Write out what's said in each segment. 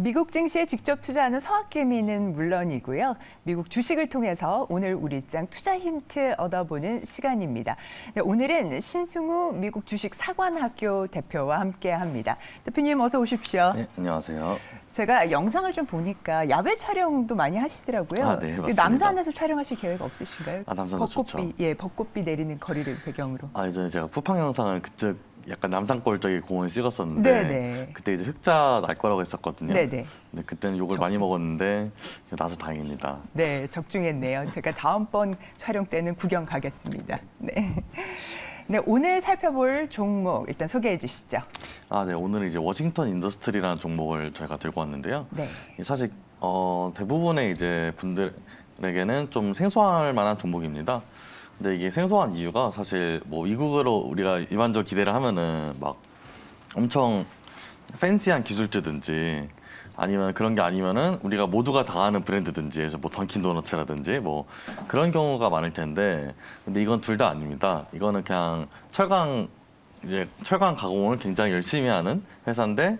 미국 증시에 직접 투자하는 서학개미는 물론이고요. 미국 주식을 통해서 오늘 우리 입장 투자 힌트 얻어보는 시간입니다. 네, 오늘은 신승우 미국 주식 사관학교 대표와 함께합니다. 대표님 어서 오십시오. 네, 안녕하세요. 제가 영상을 좀 보니까 야외 촬영도 많이 하시더라고요. 아, 네, 맞습니다. 남산에서 촬영하실 계획 없으신가요? 남산도 좋죠. 예, 벚꽃비 내리는 거리를 배경으로. 이제 제가 쿠팡 영상을 그쪽 약간 남산골 쪽에 공원을 찍었었는데 네네. 그때 이제 흑자 날 거라고 했었거든요. 네네. 근데 그때는 욕을 많이 먹었는데 나서 다행입니다. 네, 적중했네요. 제가 다음번 촬영 때는 구경 가겠습니다. 네. 네, 오늘 살펴볼 종목 일단 소개해 주시죠. 네, 오늘 이제 워싱턴 인더스트리라는 종목을 저희가 들고 왔는데요. 네. 사실 대부분의 이제 분들에게는 좀 생소할 만한 종목입니다. 근데 이게 생소한 이유가 사실 뭐 미국으로 우리가 일반적으로 기대를 하면은 막 엄청 팬시한 기술주든지 아니면 그런 게 아니면은 우리가 모두가 다 아는 브랜드든지 해서 뭐 던킨 도너츠라든지 뭐 그런 경우가 많을 텐데 근데 이건 둘 다 아닙니다. 이거는 그냥 철강 가공을 굉장히 열심히 하는 회사인데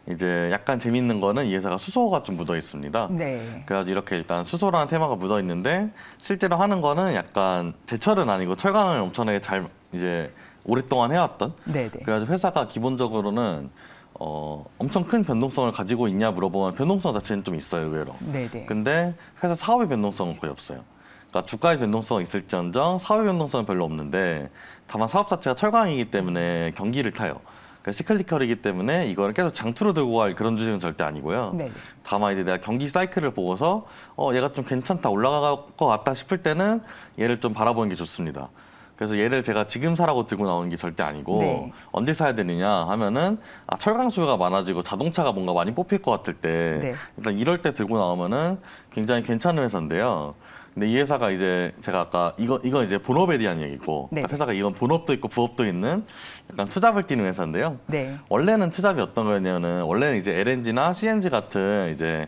이제 약간 재밌는 거는 이 회사가 수소가 좀 묻어 있습니다. 네. 그래가지고 이렇게 일단 수소라는 테마가 묻어 있는데 실제로 하는 거는 약간 제철은 아니고 철강을 엄청나게 잘 이제 오랫동안 해왔던. 네네. 그래가지고 회사가 기본적으로는 엄청 큰 변동성을 가지고 있냐 물어보면 변동성 자체는 좀 있어요, 의외로. 네네. 근데 회사 사업의 변동성은 거의 없어요. 그러니까 주가의 변동성은 있을지언정 사업의 변동성은 별로 없는데 다만 사업 자체가 철강이기 때문에 경기를 타요. 시클리컬이기 때문에 이거를 계속 장투로 들고 갈 그런 주식은 절대 아니고요. 네. 다만 이제 내가 경기 사이클을 보고서 얘가 좀 괜찮다 올라갈 것 같다 싶을 때는 얘를 좀 바라보는 게 좋습니다. 그래서 얘를 제가 지금 사라고 들고 나오는 게 절대 아니고 네. 언제 사야 되느냐 하면은 철강 수요가 많아지고 자동차가 뭔가 많이 뽑힐 것 같을 때 네. 일단 이럴 때 들고 나오면은 굉장히 괜찮은 회사인데요. 근데 이 회사가 이제 제가 아까 이거 이제 본업에 대한 얘기고 네. 회사가 이건 본업도 있고 부업도 있는 약간 투잡을 뛰는 회사인데요. 네. 원래는 투잡이 어떤 거냐면은 원래는 이제 LNG나 CNG 같은 이제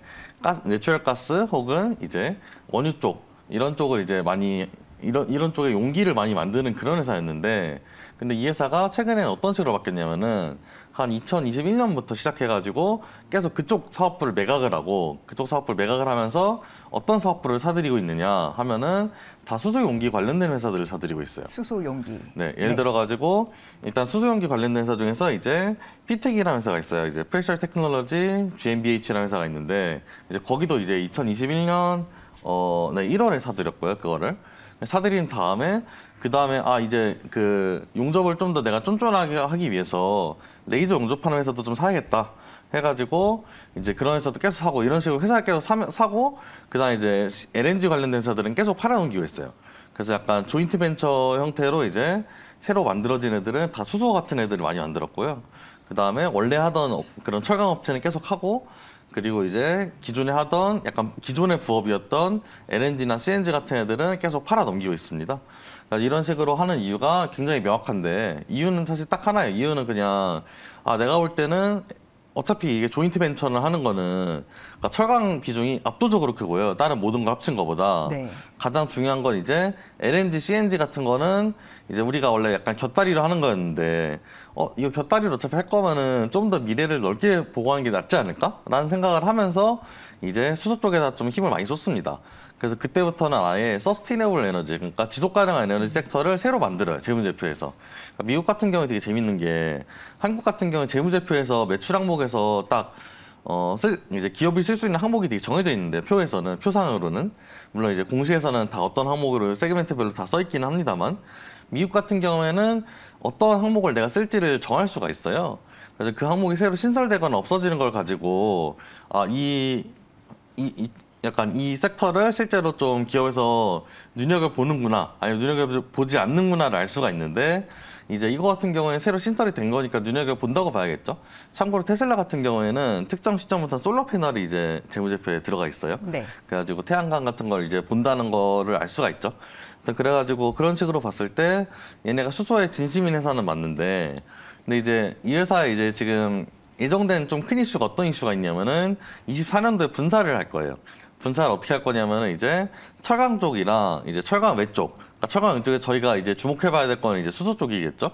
내추럴 가스 혹은 이제 원유 쪽 이런 쪽을 이제 많이 이런 쪽에 용기를 많이 만드는 그런 회사였는데 근데 이 회사가 최근에는 어떤 식으로 바뀌었냐면은 한 2021년부터 시작해가지고 계속 그쪽 사업부를 매각을 하고 그쪽 사업부를 매각을 하면서 어떤 사업부를 사들이고 있느냐 하면은 다 수소 용기 관련된 회사들을 사들이고 있어요. 수소 용기. 네, 예를 들어가지고 일단 수소 용기 관련된 회사 중에서 이제 피텍이라는 회사가 있어요. 이제 프레셔 테크놀로지 GmbH라는 회사가 있는데 이제 거기도 이제 2021년 1월에 사들였고요. 그거를 사들인 다음에 그 다음에 이제 그 용접을 좀 더 내가 쫀쫀하게 하기 위해서 레이저 용접하는 회사도 좀 사야겠다 해가지고 이제 그런 회사도 계속 사고 이런 식으로 회사를 계속 사고 그다음에 이제 LNG 관련된 회사들은 계속 팔아넘기고 있어요. 그래서 약간 조인트 벤처 형태로 이제 새로 만들어진 애들은 다 수소 같은 애들을 많이 만들었고요. 그 다음에 원래 하던 그런 철강 업체는 계속 하고 그리고 이제 기존에 하던 약간 기존의 부업이었던 LNG나 CNG 같은 애들은 계속 팔아 넘기고 있습니다. 그러니까 이런 식으로 하는 이유가 굉장히 명확한데 이유는 사실 딱 하나예요. 이유는 그냥 내가 볼 때는 어차피 이게 조인트 벤처를 하는 거는 그러니까 철강 비중이 압도적으로 크고요. 다른 모든 걸 합친 거보다 네. 가장 중요한 건 이제 LNG, CNG 같은 거는 이제 우리가 원래 약간 곁다리로 하는 거였는데 이거 곁다리로 어차피 할 거면은 좀 더 미래를 넓게 보고 하는 게 낫지 않을까? 라는 생각을 하면서 이제 수소 쪽에다 좀 힘을 많이 줬습니다. 그래서 그때부터는 아예 서스테이너블 에너지, 그러니까 지속 가능한 에너지 섹터를 새로 만들어요. 재무제표에서. 그러니까 미국 같은 경우에 되게 재밌는 게 한국 같은 경우에 재무제표에서 매출 항목에서 딱 이제 기업이 쓸 수 있는 항목이 되게 정해져 있는데 표에서는 표상으로는 물론 이제 공시에서는 다 어떤 항목으로 세그멘트별로 다 써 있기는 합니다만 미국 같은 경우에는 어떤 항목을 내가 쓸지를 정할 수가 있어요. 그래서 그 항목이 새로 신설되거나 없어지는 걸 가지고 약간 이 섹터를 실제로 좀 기업에서 눈여겨보는구나 아니면 눈여겨보지 않는구나를 알 수가 있는데 이제 이거 같은 경우에 새로 신설이 된 거니까 눈여겨본다고 봐야겠죠. 참고로 테슬라 같은 경우에는 특정 시점부터 솔라 패널이 이제 재무제표에 들어가 있어요. 네. 그래가지고 태양광 같은 걸 이제 본다는 거를 알 수가 있죠. 그래가지고 그런 식으로 봤을 때 얘네가 수소의 진심인 회사는 맞는데 근데 이제 이 회사에 이제 지금 예정된 좀 큰 이슈가 어떤 이슈가 있냐면은 24년도에 분사를 할 거예요. 분사를 어떻게 할 거냐면은 이제 철강 쪽이랑 이제 철강 외쪽, 그러니까 철강 왼쪽에 저희가 이제 주목해봐야 될 거는 이제 수소 쪽이겠죠.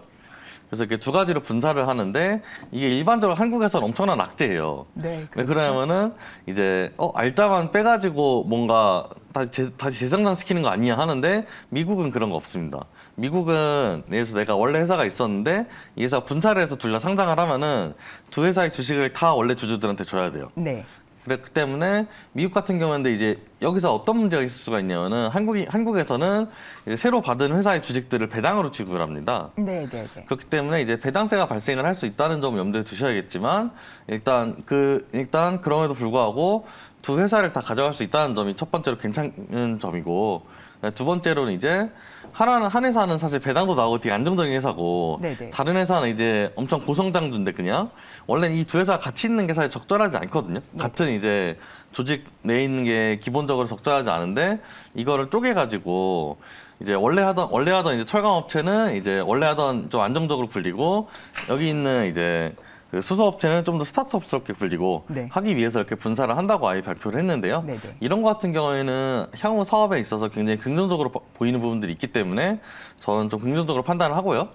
그래서 이렇게 두 가지로 분사를 하는데 이게 일반적으로 한국에서는 엄청난 악재예요. 네, 왜 그렇죠. 그러냐면은 이제 알짜만 빼가지고 뭔가 다시 재생산시키는 거 아니냐 하는데 미국은 그런 거 없습니다. 미국은 예를 내가 원래 회사가 있었는데 이 회사 분사를 해서 둘 다 상장을 하면은 두 회사의 주식을 다 원래 주주들한테 줘야 돼요. 네. 그렇기 때문에 미국 같은 경우는 이제 여기서 어떤 문제가 있을 수가 있냐면은 한국에서는 이제 새로 받은 회사의 주식들을 배당으로 지급을 합니다. 네. 그렇기 때문에 이제 배당세가 발생을 할 수 있다는 점을 염두에 두셔야겠지만 일단 그럼에도 불구하고 두 회사를 다 가져갈 수 있다는 점이 첫 번째로 괜찮은 점이고 두 번째로는 이제 한 회사는 사실 배당도 나오고 되게 안정적인 회사고 네네. 다른 회사는 이제 엄청 고성장주인데 그냥 원래는 이 두 회사가 같이 있는 게 사실 적절하지 않거든요. 네. 같은 이제 조직 내에 있는 게 기본적으로 적절하지 않은데 이거를 쪼개가지고 이제 원래 하던 이제 철강 업체는 이제 원래 하던 좀 안정적으로 굴리고 여기 있는 이제 그 수소업체는 좀 더 스타트업스럽게 굴리고 네. 하기 위해서 이렇게 분사를 한다고 아예 발표를 했는데요. 네네. 이런 것 같은 경우에는 향후 사업에 있어서 굉장히 긍정적으로 보이는 부분들이 있기 때문에 저는 좀 긍정적으로 판단을 하고요.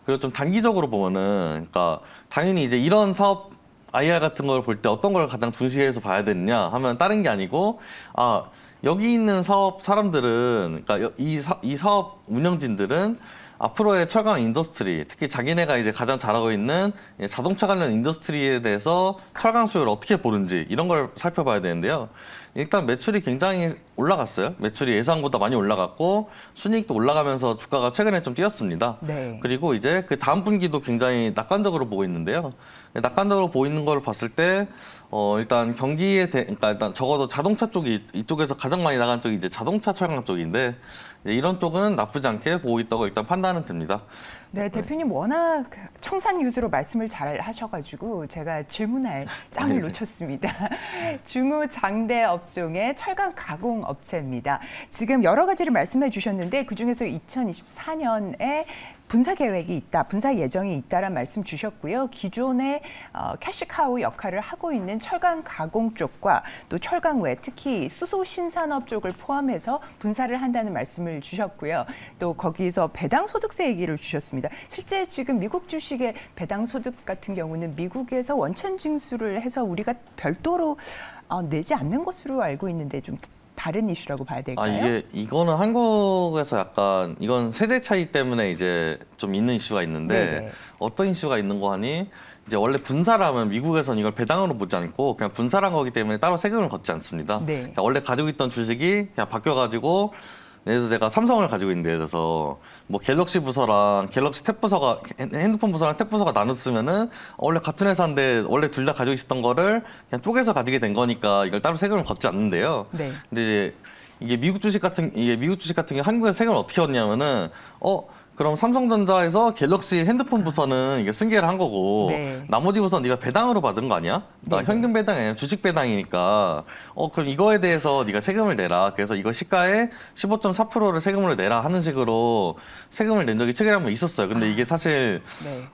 그리고 좀 단기적으로 보면은, 그러니까 당연히 이제 이런 사업 IR 같은 걸 볼 때 어떤 걸 가장 중시해서 봐야 되느냐 하면 다른 게 아니고, 여기 있는 사업 사람들은, 그러니까 이 사업 운영진들은 앞으로의 철강 인더스트리, 특히 자기네가 이제 가장 잘하고 있는 자동차 관련 인더스트리에 대해서 철강 수요를 어떻게 보는지 이런 걸 살펴봐야 되는데요. 일단 매출이 굉장히 올라갔어요. 매출이 예상보다 많이 올라갔고 순이익도 올라가면서 주가가 최근에 좀 뛰었습니다. 네. 그리고 이제 그 다음 분기도 굉장히 낙관적으로 보고 있는데요. 낙관적으로 보이는 걸 봤을 때 일단 그러니까 일단 적어도 자동차 쪽이 이쪽에서 가장 많이 나간 쪽이 이제 자동차 철강 쪽인데 이제 이런 쪽은 나쁘지 않게 보고 있다고 일단 판단은 됩니다. 네, 대표님 워낙 청산유수로 말씀을 잘 하셔가지고 제가 질문할 짬을 놓쳤습니다. 중후 장대 업종의 철강 가공 업체입니다. 지금 여러 가지를 말씀해 주셨는데 그중에서 2024년에 분사 계획이 있다, 분사 예정이 있다란 말씀 주셨고요. 기존의 캐시카우 역할을 하고 있는 철강 가공 쪽과 또 철강 외 특히 수소 신산업 쪽을 포함해서 분사를 한다는 말씀을 주셨고요. 또 거기서 배당 소득세 얘기를 주셨습니다. 실제 지금 미국 주식의 배당 소득 같은 경우는 미국에서 원천 징수를 해서 우리가 별도로 내지 않는 것으로 알고 있는데 좀 다른 이슈라고 봐야 될까요? 이거는 한국에서 약간 이건 세대 차이 때문에 이제 좀 있는 이슈가 있는데 네네. 어떤 이슈가 있는 거 하니 이제 원래 분사를 하면 미국에서는 이걸 배당으로 보지 않고 그냥 분사를 한 거기 때문에 따로 세금을 걷지 않습니다. 네. 그러니까 원래 가지고 있던 주식이 그냥 바뀌어가지고 예를 들어서 내가 삼성을 가지고 있는데 예를 들어서 뭐 갤럭시 부서랑 갤럭시 탭 부서가 핸드폰 부서랑 탭 부서가 나눴으면은 원래 같은 회사인데 원래 둘 다 가지고 있었던 거를 그냥 쪼개서 가지게 된 거니까 이걸 따로 세금을 걷지 않는데요. 네. 근데 이제 이게 미국 주식 같은 게 한국에서 세금을 어떻게 걷냐면은 그럼 삼성전자에서 갤럭시 핸드폰 부서는 이게 승계를 한 거고 네. 나머지 부서는 네가 배당으로 받은 거 아니야? 네. 현금 배당이 아니라 주식 배당이니까 그럼 이거에 대해서 네가 세금을 내라. 그래서 이거 시가의 15.4%를 세금으로 내라 하는 식으로 세금을 낸 적이 최근에 한번 있었어요. 근데 이게 사실 네.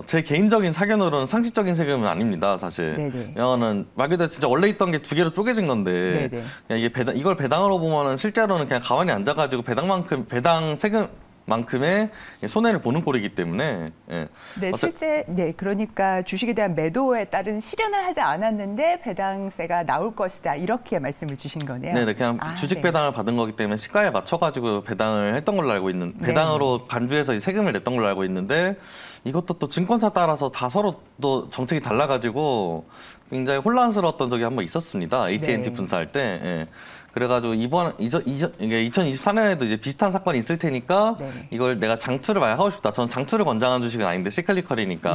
제 개인적인 사견으로는 상식적인 세금은 아닙니다, 사실. 네네. 왜냐하면 말 그대로 진짜 원래 있던 게 두 개로 쪼개진 건데 네네. 그냥 이걸 배당으로 보면은 실제로는 그냥 가만히 앉아가지고 배당 세금 만큼의 손해를 보는 꼴이기 때문에 네, 실제 그러니까 주식에 대한 매도에 따른 실현을 하지 않았는데 배당세가 나올 것이다 이렇게 말씀을 주신 거네요. 네, 그냥 주식 배당을 받은 거기 때문에 시가에 맞춰가지고 배당을 했던 걸로 알고 있는 배당으로 간주해서 세금을 냈던 걸로 알고 있는데 이것도 또 증권사 따라서 다 서로 또 정책이 달라가지고 굉장히 혼란스러웠던 적이 한번 있었습니다. AT&T 분사할 때. 그래가지고 이게 2024년에도 이제 비슷한 사건이 있을 테니까 이걸 내가 장투를 만약 하고 싶다. 저는 장투를 권장하는 주식은 아닌데 시클리컬이니까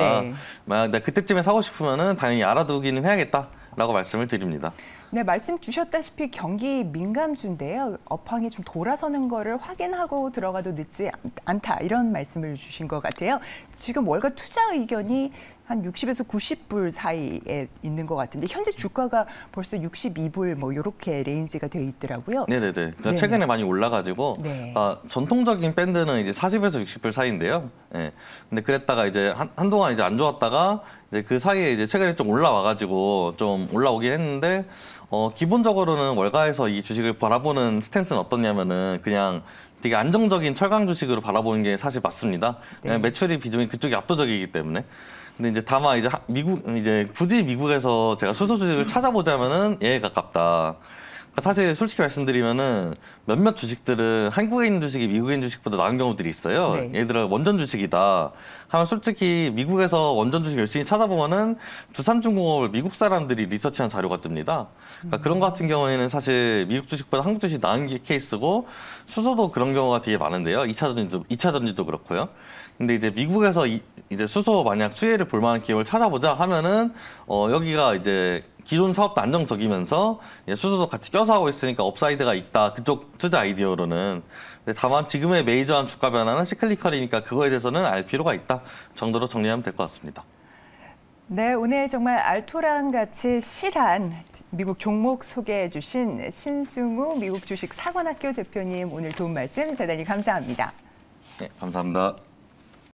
만약 내가 그때쯤에 사고 싶으면은 당연히 알아두기는 해야겠다라고 말씀을 드립니다. 네, 말씀 주셨다시피 경기 민감주인데요. 업황이 좀 돌아서는 거를 확인하고 들어가도 늦지 않다 이런 말씀을 주신 것 같아요. 지금 월가 투자 의견이 한 60에서 90불 사이에 있는 것 같은데 현재 주가가 벌써 62불 뭐 이렇게 레인지가 돼 있더라고요. 네네네. 그러니까 네네. 최근에 많이 올라가지고 네. 전통적인 밴드는 이제 40에서 60불 사이인데요. 예. 근데 그랬다가 이제 한동안 이제 안 좋았다가 이제 그 사이에 이제 최근에 좀 올라와가지고 좀 올라오긴 했는데 기본적으로는 월가에서 이 주식을 바라보는 스탠스는 어떻냐면은 그냥 되게 안정적인 철강 주식으로 바라보는 게 사실 맞습니다. 네. 매출이 비중이 그쪽이 압도적이기 때문에. 근데 이제 다만 이제 굳이 미국에서 제가 수소 주식을 찾아보자면은 얘에 가깝다. 그러니까 사실 솔직히 말씀드리면은 몇몇 주식들은 한국에 있는 주식이 미국에 있는 주식보다 나은 경우들이 있어요. 네. 예를 들어 원전 주식이다 하면 솔직히 미국에서 원전 주식 열심히 찾아보면은 두산중공업을 미국 사람들이 리서치한 자료가 뜹니다. 그러니까 그런 것 같은 경우에는 사실 미국 주식보다 한국 주식이 나은 케이스고 수소도 그런 경우가 되게 많은데요. 2차 전지도 그렇고요. 근데 이제 미국에서 이제 수소 만약 수혜를 볼 만한 기업을 찾아보자 하면은 여기가 이제 기존 사업도 안정적이면서 수소도 같이 껴서 하고 있으니까 업사이드가 있다. 그쪽 투자 아이디어로는. 근데 다만 지금의 메이저한 주가 변화는 시클리컬이니까 그거에 대해서는 알 필요가 있다 정도로 정리하면 될 것 같습니다. 네, 오늘 정말 알토랑 같이 실한 미국 종목 소개해 주신 신승우 미국 주식 사관학교 대표님 오늘 도움 말씀 대단히 감사합니다. 네, 감사합니다.